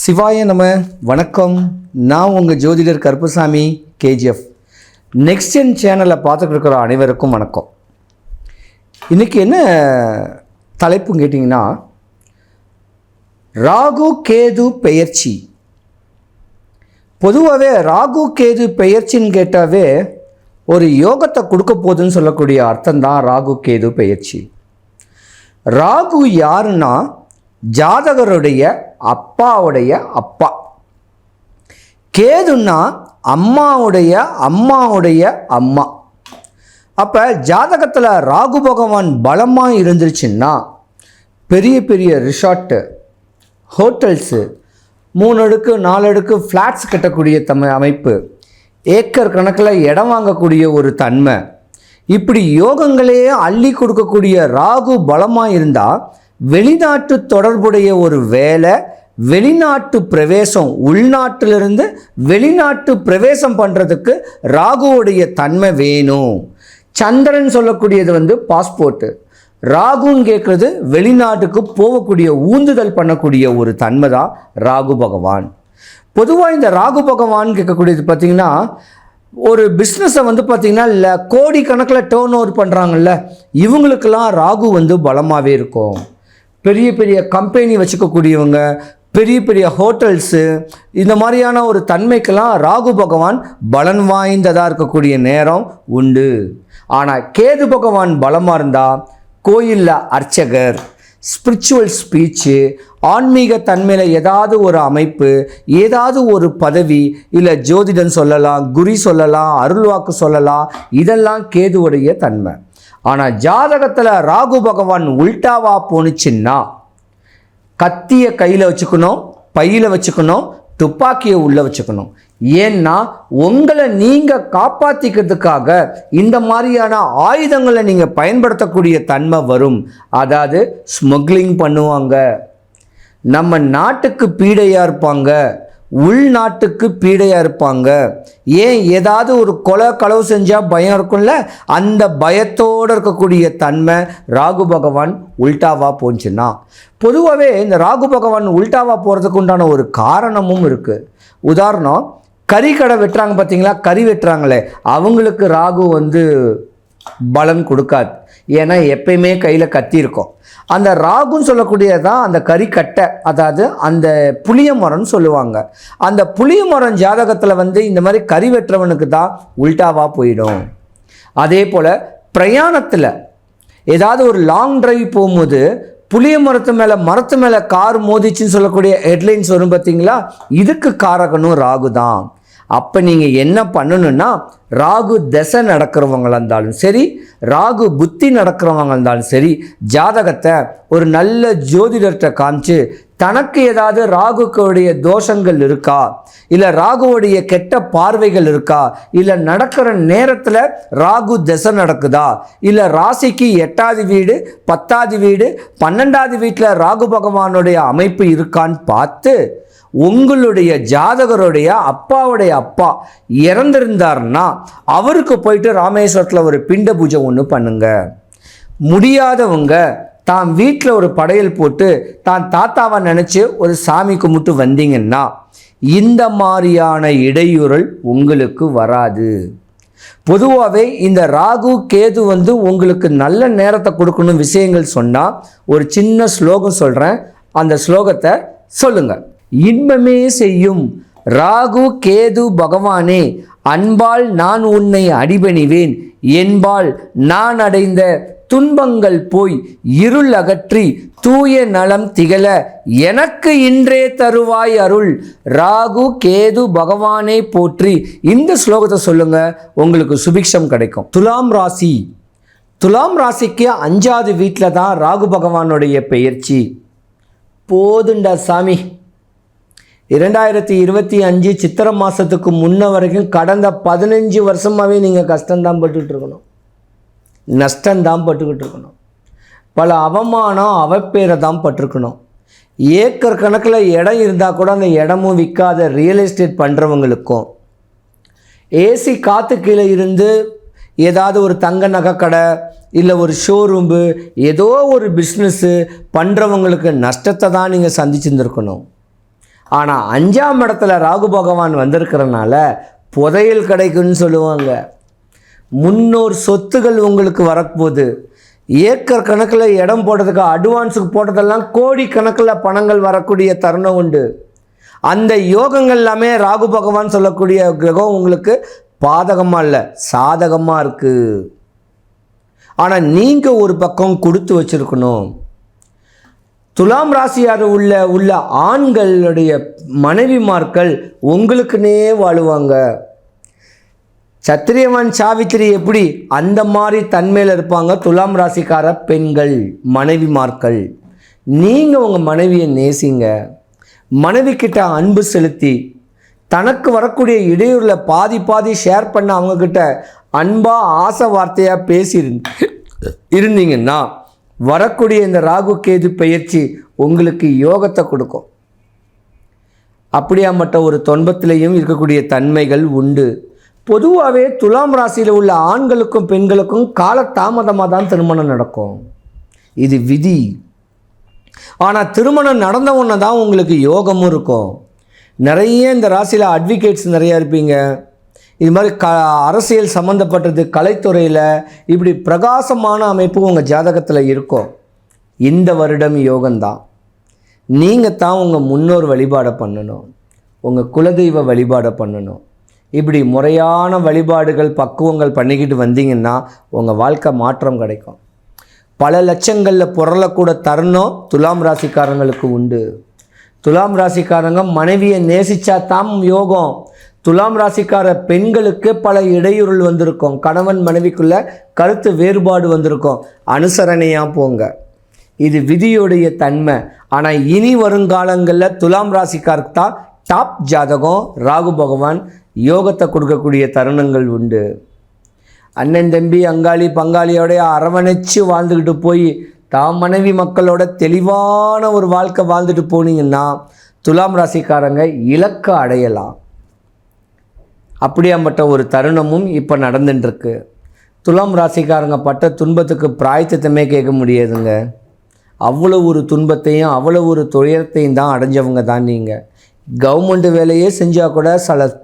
சிவாய நம. வணக்கம். நான் உங்கள் ஜோதிடர் கருப்புசாமி கேஜிஎஃப். நெக்ஸ்ட் ஜென் சேனலை பார்த்துட்டு இருக்கிற அனைவருக்கும் வணக்கம். இன்றைக்கி என்ன தலைப்புன்னு கேட்டிங்கன்னா, ராகு கேது பெயர்ச்சி. பொதுவாகவே ராகு கேது பெயர்ச்சின்னு கேட்டாவே ஒரு யோகத்தை கொடுக்க போகுதுன்னு சொல்லக்கூடிய அர்த்தம்தான் ராகு கேது பெயர்ச்சி. ராகு யாருன்னா ஜாதகருடைய அப்பாவுடைய அப்பா. கேதுன்னா அம்மாவுடைய அம்மா. அப்போ ஜாதகத்தில் ராகு பகவான் பலமாக இருந்துருச்சுன்னா பெரிய பெரிய ரிசார்ட்டு, ஹோட்டல்ஸு, 3 அடுக்கு 4 அடுக்கு ஃப்ளாட்ஸ் கட்டக்கூடிய அமைப்பு, ஏக்கர் கணக்கில் இடம் வாங்கக்கூடிய ஒரு தன்மை, இப்படி யோகங்களே அள்ளி கொடுக்கக்கூடிய ராகு பலமாக இருந்தால் வெளிநாட்டு தொடர்புடைய ஒரு வேலை, வெளிநாட்டு பிரவேசம், உள்நாட்டிலிருந்து வெளிநாட்டு பிரவேசம் பண்ணுறதுக்கு ராகுவுடைய தன்மை வேணும். சந்திரன் சொல்லக்கூடியது பாஸ்போர்ட்டு, ராகுன்னு கேட்குறது வெளிநாட்டுக்கு போகக்கூடிய ஊந்துதல் பண்ணக்கூடிய ஒரு தன்மை தான் ராகு பகவான். பொதுவாக இந்த ராகு பகவான் கேட்கக்கூடியது பார்த்திங்கன்னா, ஒரு பிஸ்னஸை பார்த்திங்கன்னா இல்லை கோடி கணக்கில் டேர்ன் ஓவர் பண்ணுறாங்கல்ல, இவங்களுக்கெல்லாம் ராகு பலமாகவே இருக்கும். பெரிய பெரிய கம்பெனி வச்சுக்கக்கூடியவங்க, பெரிய பெரிய ஹோட்டல்ஸு, இந்த மாதிரியான ஒரு தன்மைக்கெல்லாம் ராகு பகவான் பலன் வாய்ந்ததாக இருக்கக்கூடிய நேரம் உண்டு. ஆனால் கேது பகவான் பலமாக இருந்தால் கோயிலில் அர்ச்சகர், ஸ்பிரிச்சுவல் ஸ்பீச்சு, ஆன்மீக தன்மையில் ஏதாவது ஒரு அமைப்பு, ஏதாவது ஒரு பதவி, இல்லை ஜோதிடன் சொல்லலாம், குறி சொல்லலாம், அருள்வாக்கு சொல்லலாம், இதெல்லாம் கேதுவுடைய தன்மை. ஆனால் ஜாதகத்தில் ராகு பகவான் உல்டாவா போணுச்சுன்னா கத்தியை கையில் வச்சுக்கணும், பையில் வச்சுக்கணும், துப்பாக்கியை உள்ளே வச்சுக்கணும். ஏன்னா உங்களை நீங்கள் காப்பாற்றிக்கிறதுக்காக இந்த மாதிரியான ஆயுதங்களை நீங்கள் பயன்படுத்தக்கூடிய தன்மை வரும். அதாவது ஸ்மக்லிங் பண்ணுவாங்க, நம்ம நாட்டுக்கு பீடையாக இருப்பாங்க, உள்நாட்டுக்கு பீடையாக இருப்பாங்க. ஏன் ஏதாவது ஒரு கொலை களவு செஞ்சால் பயம் இருக்கும்ல, அந்த பயத்தோடு இருக்கக்கூடிய தன்மை ராகு பகவான் உல்டாவாக போச்சுன்னா. பொதுவாகவே இந்த ராகு பகவான் உல்டாவாக போகிறதுக்கு உண்டான ஒரு காரணமும் இருக்குது. உதாரணம், கறி கடை வெட்டுறாங்க பார்த்தீங்களா, கறி வெட்டுறாங்களே, அவங்களுக்கு ராகு பலன் கொடுக்காது. ஏன்னா எப்பயுமே கையில் கத்தி இருக்கும். அந்த ராகுன்னு சொல்லக்கூடியதான் அந்த கறி கட்டை, அதாவது அந்த புளிய மரம்னு சொல்லுவாங்க. அந்த புளிய மரம் ஜாதகத்தில் இந்த மாதிரி கறி வெட்டுறவனுக்கு தான் உல்டாவாக போயிடும். அதே போல் பிரயாணத்தில் ஏதாவது ஒரு லாங் டிரைவ் போகும்போது புளிய மரத்து மேலே கார் மோதிச்சுன்னு சொல்லக்கூடிய ஹெட்லைன்ஸ் வரும் பார்த்தீங்களா, இதுக்கு காரகனும் ராகு தான். அப்போ நீங்கள் என்ன பண்ணணுன்னா, ராகு தசை நடக்கிறவங்களாக இருந்தாலும் சரி, ராகு புத்தி நடக்கிறவங்க இருந்தாலும் சரி, ஜாதகத்தை ஒரு நல்ல ஜோதிடர்கிட்ட காமிச்சு தனக்கு ஏதாவது ராகுக்குடைய தோஷங்கள் இருக்கா, இல்லை ராகுவுடைய கெட்ட பார்வைகள் இருக்கா, இல்லை நடக்கிற நேரத்தில் ராகு தசை நடக்குதா, இல்லை ராசிக்கு 8வது வீடு 10வது வீடு 12வது வீட்டில் ராகு பகவானுடைய அமைப்பு இருக்கான்னு பார்த்து உங்களுடைய ஜாதகருடைய அப்பாவுடைய அப்பா இறந்திருந்தார்னா அவருக்கு போயிட்டு ராமேஸ்வரத்தில் ஒரு பிண்ட பூஜை ஒன்று பண்ணுங்க. முடியாதவங்க தான் வீட்டில் ஒரு படையல் போட்டு தான் தாத்தாவை நினச்சி ஒரு சாமி கும்பிட்டு வந்தீங்கன்னா இந்த மாதிரியான இடையூறல் உங்களுக்கு வராது. பொதுவாகவே இந்த ராகு கேது உங்களுக்கு நல்ல நேரத்தை கொடுக்கணும் விஷயங்கள் சொன்னால் ஒரு சின்ன ஸ்லோகம் சொல்கிறேன், அந்த ஸ்லோகத்தை சொல்லுங்கள். இன்பமே செய்யும் ராகு கேது பகவானே, அன்பால் நான் உன்னை அடிபணிவேன், என்பால் நான் அடைந்த துன்பங்கள் போய் இருள் அகற்றி தூய நலம் திகழ எனக்கு இன்றே தருவாய் அருள், ராகு கேது பகவானே போற்றி. இந்த ஸ்லோகத்தை சொல்லுங்க, உங்களுக்கு சுபிக்ஷம் கிடைக்கும். துலாம் ராசிக்கு 5வது வீட்டில் தான் ராகு பகவானுடைய பெயர்ச்சி. போதுண்டா சாமி, 2025 சித்திரை மாதத்துக்கு முன்ன வரைக்கும் கடந்த 15 வருஷமாகவே நீங்கள் கஷ்டம்தான் பட்டுக்கிட்டு இருக்கணும், நஷ்டம்தான் பட்டுக்கிட்டு இருக்கணும், பல அவமானம் அவப்பேரை தான் பட்டிருக்கணும். ஏக்கர் கணக்கில் இடம் இருந்தால் கூட அந்த இடமும் விற்காத ரியல் எஸ்டேட் பண்ணுறவங்களுக்கும், ஏசி காற்று கீழே இருந்து ஏதாவது ஒரு தங்க நகை கடை இல்லை ஒரு ஷோரூம்பு ஏதோ ஒரு பிஸ்னஸ்ஸு பண்ணுறவங்களுக்கு நஷ்டத்தை தான் நீங்கள் சந்திச்சுருந்துருக்கணும். ஆனால் 5ஆம் இடத்துல ராகு பகவான் வந்திருக்கிறனால புதையல் கிடைக்குன்னு சொல்லுவாங்க. முன்னோர் சொத்துகள் உங்களுக்கு வரப்போகுது. ஏக்கர் கணக்கில் இடம் போடுறதுக்கு அட்வான்ஸுக்கு போட்டதெல்லாம் கோடி கணக்கில் பணங்கள் வரக்கூடிய தருணம் உண்டு. அந்த யோகங்கள் எல்லாமே ராகு பகவான் சொல்லக்கூடிய கிரகம் உங்களுக்கு பாதகமாக இல்லை, சாதகமாக இருக்குது. ஆனால் நீங்கள் ஒரு பக்கம் கொடுத்து வச்சுருக்கணும். துலாம் ராசியார் உள்ள ஆண்களுடைய மனைவிமார்கள் உங்களுக்குன்னே வாழுவாங்க. சத்திரியவன் சாவித்திரி எப்படி அந்த மாதிரி தன்மையில் இருப்பாங்க துலாம் ராசிக்கார பெண்கள் மனைவிமார்கள். நீங்கள் உங்கள் மனைவியை நேசிங்க. மனைவி கிட்ட அன்பு செலுத்தி தனக்கு வரக்கூடிய இடையூறில் பாதி ஷேர் பண்ண அவங்கக்கிட்ட அன்பாக ஆசை வார்த்தையாக பேசி இருந்தீங்கன்னா வரக்கூடிய இந்த ராகு கேது பெயர்ச்சி உங்களுக்கு யோகத்தை கொடுக்கும். அப்படியாமட்ட ஒரு துன்பத்திலையும் இருக்கக்கூடிய தன்மைகள் உண்டு. பொதுவாகவே துலாம் ராசியில் உள்ள ஆண்களுக்கும் பெண்களுக்கும் காலதாமதமாக தான் திருமணம் நடக்கும். இது விதி. ஆனால் திருமணம் நடந்த உடனே தான் உங்களுக்கு யோகமும் இருக்கும். நிறைய இந்த ராசியில் அட்வொகேட்ஸ் நிறையா இருப்பீங்க. இது மாதிரி அரசியல் சம்மந்தப்பட்டது, கலைத்துறையில் இப்படி பிரகாசமான அமைப்பு உங்கள் ஜாதகத்தில் இருக்கும். இந்த வருடம் யோகம்தான். நீங்கள் தான் உங்கள் முன்னோர் வழிபாடை பண்ணணும், உங்கள் குலதெய்வ வழிபாடை பண்ணணும். இப்படி முறையான வழிபாடுகள் பக்குவங்கள் பண்ணிக்கிட்டு வந்தீங்கன்னா உங்கள் வாழ்க்கை மாற்றம் கிடைக்கும். பல லட்சங்களில் புரளக்கூட தருணம் துலாம் ராசிக்காரங்களுக்கு உண்டு. துலாம் ராசிக்காரங்க மனைவியை நேசித்தா தான் யோகம். துலாம் ராசிக்கார பெண்களுக்கு பல இடையூறுகள் வந்திருக்கும். கணவன் மனைவிக்குள்ள கருத்து வேறுபாடு வந்திருக்கும். அனுசரணையாக போங்க. இது விதியுடைய தன்மை. ஆனால் இனி வருங்காலங்களில் துலாம் ராசிக்காருக்கு தான் டாப் ஜாதகம். ராகு பகவான் யோகத்தை கொடுக்கக்கூடிய தருணங்கள் உண்டு. அண்ணன் தம்பி அங்காளி பங்காளியோட அரவணைச்சு வாழ்ந்துக்கிட்டு போய் தாம் மனைவி மக்களோட தெளிவான ஒரு வாழ்க்கை வாழ்ந்துட்டு போனீங்கன்னா துலாம் ராசிக்காரங்க இலக்கை அடையலாம். அப்படியாப்பட்ட ஒரு தருணமும் இப்போ நடந்துட்டுருக்கு. துலாம் ராசிக்காரங்க பட்ட துன்பத்துக்கு பிராயத்தமே கேட்க முடியாதுங்க. அவ்வளோ ஒரு துன்பத்தையும் அவ்வளோ ஒரு துயரத்தையும் தான் அடைஞ்சவங்க தான் நீங்கள். கவர்மெண்ட் வேலையே செஞ்சால் கூட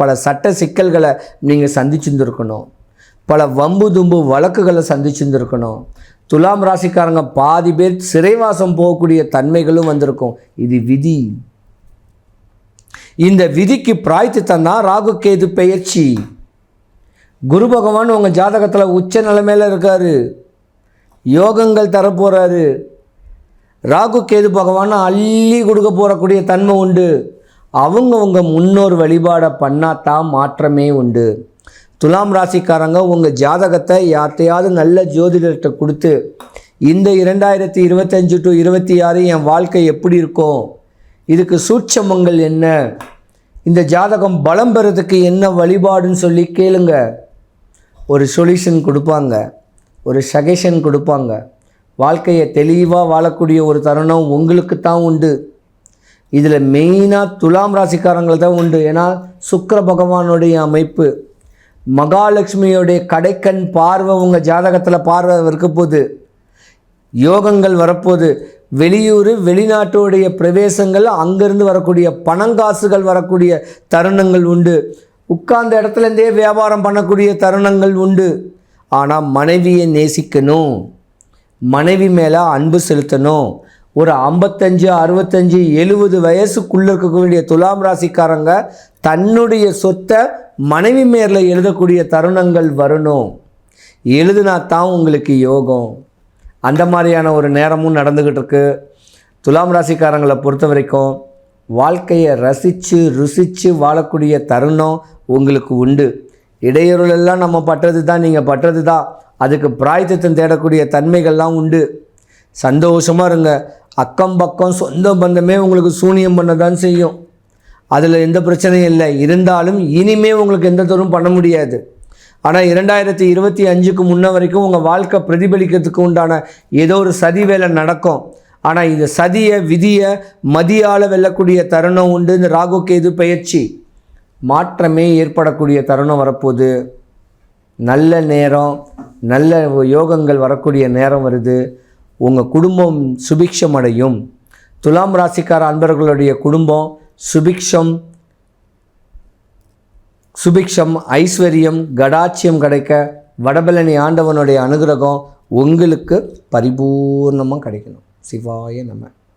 பல சட்ட சிக்கல்களை நீங்கள் சந்திச்சுருந்துருக்கணும். பல வம்பு தும்பு வழக்குகளை சந்திச்சுருந்துருக்கணும். துலாம் ராசிக்காரங்க பாதி பேர் சிறைவாசம் போகக்கூடிய தன்மைகளும் வந்திருக்கும். இது விதி. இந்த விதிக்கு பிராய்த்து தான் ராகு கேது பெயர்ச்சி. குரு பகவான் உங்கள் ஜாதகத்தில் உச்ச நிலைமையில் இருக்கார். யோகங்கள் தரப்போகிறாரு. ராகு கேது பகவான் அள்ளி கொடுக்க போகக்கூடிய தன்மை உண்டு. அவங்க முன்னோர் வழிபாடை பண்ணால் தான் மாற்றமே உண்டு. துலாம் ராசிக்காரங்க உங்கள் ஜாதகத்தை யார்த்தையாவது நல்ல ஜோதிடர்கிட்ட கொடுத்து இந்த 2025 to 26 என் வாழ்க்கை எப்படி இருக்கும், இதுக்கு சூட்சமங்கள் என்ன, இந்த ஜாதகம் பலம் பெறதுக்கு என்ன வழிபாடுன்னு சொல்லி கேளுங்க. ஒரு சொல்யூஷன் கொடுப்பாங்க, ஒரு சஜஷன் கொடுப்பாங்க. வாழ்க்கையை தெளிவாக வாழக்கூடிய ஒரு தருணம் உங்களுக்கு தான் உண்டு. இதில் மெயினாக துலாம் ராசிக்காரங்கள் தான் உண்டு. ஏன்னா சுக்கிர பகவானுடைய அமைப்பு, மகாலட்சுமியோடைய கடைக்கண் பார்வை உங்கள் ஜாதகத்தில் பார்வை இருக்க போது, யோகங்கள் வரப்போது, வெளியூர் வெளிநாட்டுடைய பிரவேசங்கள், அங்கேருந்து வரக்கூடிய பணங்காசுகள் வரக்கூடிய தருணங்கள் உண்டு. உட்கார்ந்த இடத்துலேருந்தே வியாபாரம் பண்ணக்கூடிய தருணங்கள் உண்டு. ஆனால் மனைவியை நேசிக்கணும், மனைவி மேலே அன்பு செலுத்தணும். ஒரு 55, 65, 70 வயசுக்குள்ளே இருக்கக்கூடிய துலாம் ராசிக்காரங்க தன்னுடைய சொத்தை மனைவி மேலில் எழுதக்கூடிய தருணங்கள் வரணும். எழுதுனா தான் உங்களுக்கு யோகம். அந்த மாதிரியான ஒரு நேரமும் நடந்துக்கிட்டு இருக்கு. துலாம் ராசிக்காரங்களை பொறுத்த வரைக்கும் வாழ்க்கையை ரசித்து ருசித்து வாழக்கூடிய தருணம் உங்களுக்கு உண்டு. இடையூறுகளெல்லாம் நம்ம பட்டது தான், நீங்கள் பட்டது தான். அதுக்கு பிராயத்தம் தேடக்கூடிய தன்மைகள்லாம் உண்டு. சந்தோஷமாக இருங்க. அக்கம் பக்கம் சொந்த பந்தமே உங்களுக்கு சூனியம் பண்ண தான் செய்யும். அதில் எந்த பிரச்சனையும் இல்லை. இருந்தாலும் இனிமே உங்களுக்கு எந்த தூரம் பண்ண முடியாது. ஆனால் 2025க்கு முன்ன வரைக்கும் உங்கள் வாழ்க்கை பிரதிபலிக்கிறதுக்கு உண்டான ஏதோ ஒரு சதி வேலை நடக்கும். ஆனால் இந்த சதியை விதியை மதியால் வெல்லக்கூடிய தருணம் உண்டு. இந்த ராகு கேது பெயர்ச்சி மாற்றமே ஏற்படக்கூடிய தருணம் வரப்போகுது. நல்ல நேரம், நல்ல யோகங்கள் வரக்கூடிய நேரம் வருது. உங்கள் குடும்பம் சுபிக்ஷம் அடையும். துலாம் ராசிக்கார அன்பர்களுடைய குடும்பம் சுபிக்ஷம் ஐஸ்வர்யம் கடாட்சியம் கிடைக்க வடபழனி ஆண்டவனுடைய அனுகிரகம் உங்களுக்கு பரிபூர்ணமாக கிடைக்கணும். சிவாய நம.